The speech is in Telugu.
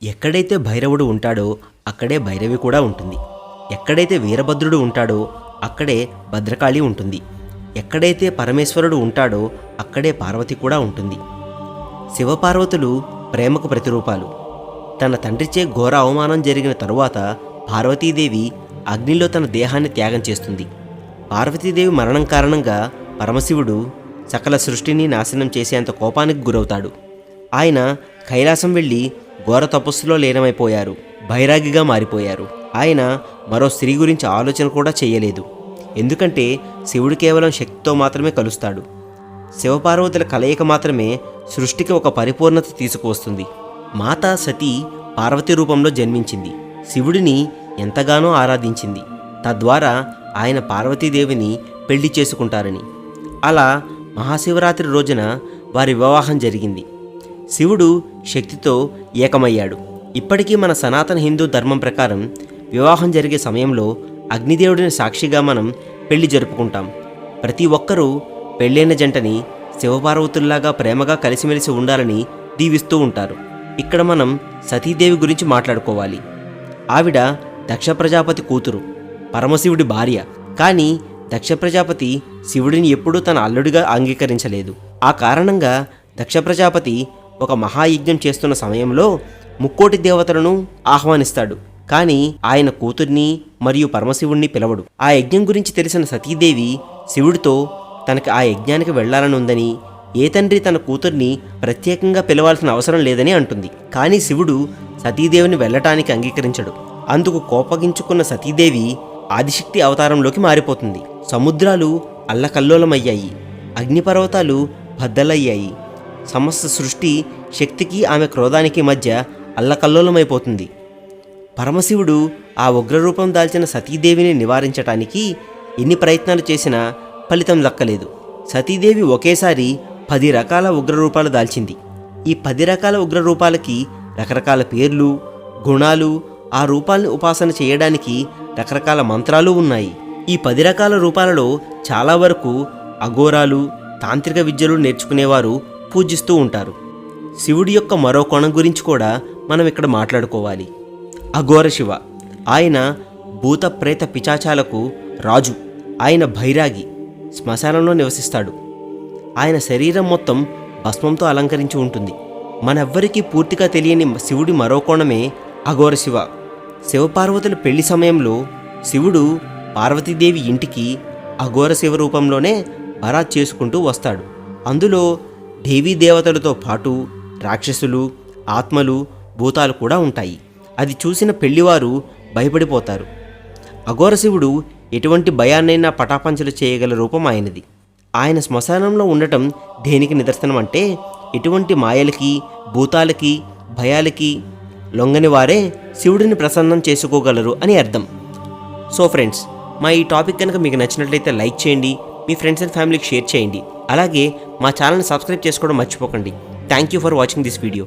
ఎక్కడైతే భైరవుడు ఉంటాడో అక్కడే భైరవి కూడా ఉంటుంది. ఎక్కడైతే వీరభద్రుడు ఉంటాడో అక్కడే భద్రకాళి ఉంటుంది. ఎక్కడైతే పరమేశ్వరుడు ఉంటాడో అక్కడే పార్వతి కూడా ఉంటుంది. శివపార్వతులు ప్రేమకు ప్రతిరూపాలు. తన తండ్రిచే ఘోర అవమానం జరిగిన తరువాత పార్వతీదేవి అగ్నిలో తన దేహాన్ని త్యాగం చేస్తుంది. పార్వతీదేవి మరణం కారణంగా పరమశివుడు సకల సృష్టిని నాశనం చేసేంత కోపానికి గురవుతాడు. ఆయన కైలాసం వెళ్ళి ఘోర తపస్సులో లీనమైపోయారు. బైరాగిగా మారిపోయారు. ఆయన మరో స్త్రీ గురించి ఆలోచన కూడా చేయలేదు. ఎందుకంటే శివుడు కేవలం శక్తితో మాత్రమే కలుస్తాడు. శివపార్వతుల కలయిక మాత్రమే సృష్టికి ఒక పరిపూర్ణత తీసుకువస్తుంది. మాతా సతీ పార్వతి రూపంలో జన్మించింది. శివుడిని ఎంతగానో ఆరాధించింది. తద్వారా ఆయన పార్వతీదేవిని పెళ్లి చేసుకుంటారని. అలా మహాశివరాత్రి రోజున వారి వివాహం జరిగింది. శివుడు శక్తితో ఏకమయ్యాడు. ఇప్పటికీ మన సనాతన హిందూ ధర్మం ప్రకారం వివాహం జరిగే సమయంలో అగ్నిదేవుడిని సాక్షిగా మనం పెళ్లి జరుపుకుంటాం. ప్రతి ఒక్కరూ పెళ్ళైన జంటని శివపార్వతుల్లాగా ప్రేమగా కలిసిమెలిసి ఉండాలని దీవిస్తూ ఉంటారు. ఇక్కడ మనం సతీదేవి గురించి మాట్లాడుకోవాలి. ఆవిడ దక్ష ప్రజాపతి కూతురు, పరమశివుడి భార్య. కానీ దక్ష ప్రజాపతి శివుడిని ఎప్పుడూ తన అల్లుడిగా అంగీకరించలేదు. ఆ కారణంగా దక్ష ప్రజాపతి ఒక మహాయజ్ఞం చేస్తున్న సమయంలో ముక్కోటి దేవతలను ఆహ్వానిస్తాడు. కానీ ఆయన కూతుర్ని మరియు పరమశివుణ్ణి పిలవడు. ఆ యజ్ఞం గురించి తెలిసిన సతీదేవి శివుడితో తనకి ఆ యజ్ఞానికి వెళ్లాలని ఉందని, ఏ తండ్రి తన కూతుర్ని ప్రత్యేకంగా పిలవాల్సిన అవసరం లేదని అంటుంది. కానీ శివుడు సతీదేవిని వెళ్ళటానికి అంగీకరించడు. అందుకు కోపగించుకున్న సతీదేవి ఆదిశక్తి అవతారంలోకి మారిపోతుంది. సముద్రాలు అల్లకల్లోలమయ్యాయి. అగ్నిపర్వతాలు బద్దలయ్యాయి. సమస్త సృష్టి శక్తికి ఆమె క్రోధానికి మధ్య అల్లకల్లోలమైపోతుంది. పరమశివుడు ఆ ఉగ్రరూపం దాల్చిన సతీదేవిని నివారించటానికి ఎన్ని ప్రయత్నాలు చేసినా ఫలితం దక్కలేదు. సతీదేవి ఒకేసారి 10 రకాల ఉగ్రరూపాలు దాల్చింది. ఈ 10 రకాల ఉగ్రరూపాలకి రకరకాల పేర్లు, గుణాలు, ఆ రూపాల్ని ఉపాసన చేయడానికి రకరకాల మంత్రాలు ఉన్నాయి. ఈ 10 రకాల రూపాలలో చాలా వరకు అఘోరాలు, తాంత్రిక విద్యలు నేర్చుకునేవారు పూజిస్తూ ఉంటారు. శివుడి యొక్క మరో కోణం గురించి కూడా మనం ఇక్కడ మాట్లాడుకోవాలి. అఘోర శివ. ఆయన భూత ప్రేత పిశాచాలకు రాజు. ఆయన భైరాగి, శ్మశానంలో నివసిస్తాడు. ఆయన శరీరం మొత్తం భస్మంతో అలంకరించి ఉంటుంది. మనెవ్వరికీ పూర్తిగా తెలియని శివుడి మరో కోణమే అఘోర శివ. శివపార్వతుల పెళ్లి సమయంలో శివుడు పార్వతీదేవి ఇంటికి అఘోర శివ రూపంలోనే బరాత్ చేసుకుంటూ వస్తాడు. అందులో దేవీ దేవతలతో పాటు రాక్షసులు, ఆత్మలు, భూతాలు కూడా ఉంటాయి. అది చూసిన పెళ్లివారు భయపడిపోతారు. అఘోర శివుడు ఎటువంటి భయాన్నైనా పటాపంచలు చేయగల రూపం ఆయనది. ఆయన శ్మశానంలో ఉండటం దేనికి నిదర్శనం అంటే, ఎటువంటి మాయలకి, భూతాలకి, భయాలకి లొంగని వారే శివుడిని ప్రసన్నం చేసుకోగలరు అని అర్థం. సో ఫ్రెండ్స్, మా ఈ టాపిక్ కనుక మీకు నచ్చినట్లయితే లైక్ చేయండి, మీ ఫ్రెండ్స్ అండ్ ఫ్యామిలీకి షేర్ చేయండి. అలాగే మా ఛానల్ని సబ్స్క్రైబ్ చేసుకోవడం మర్చిపోకండి. Thank you for watching this video.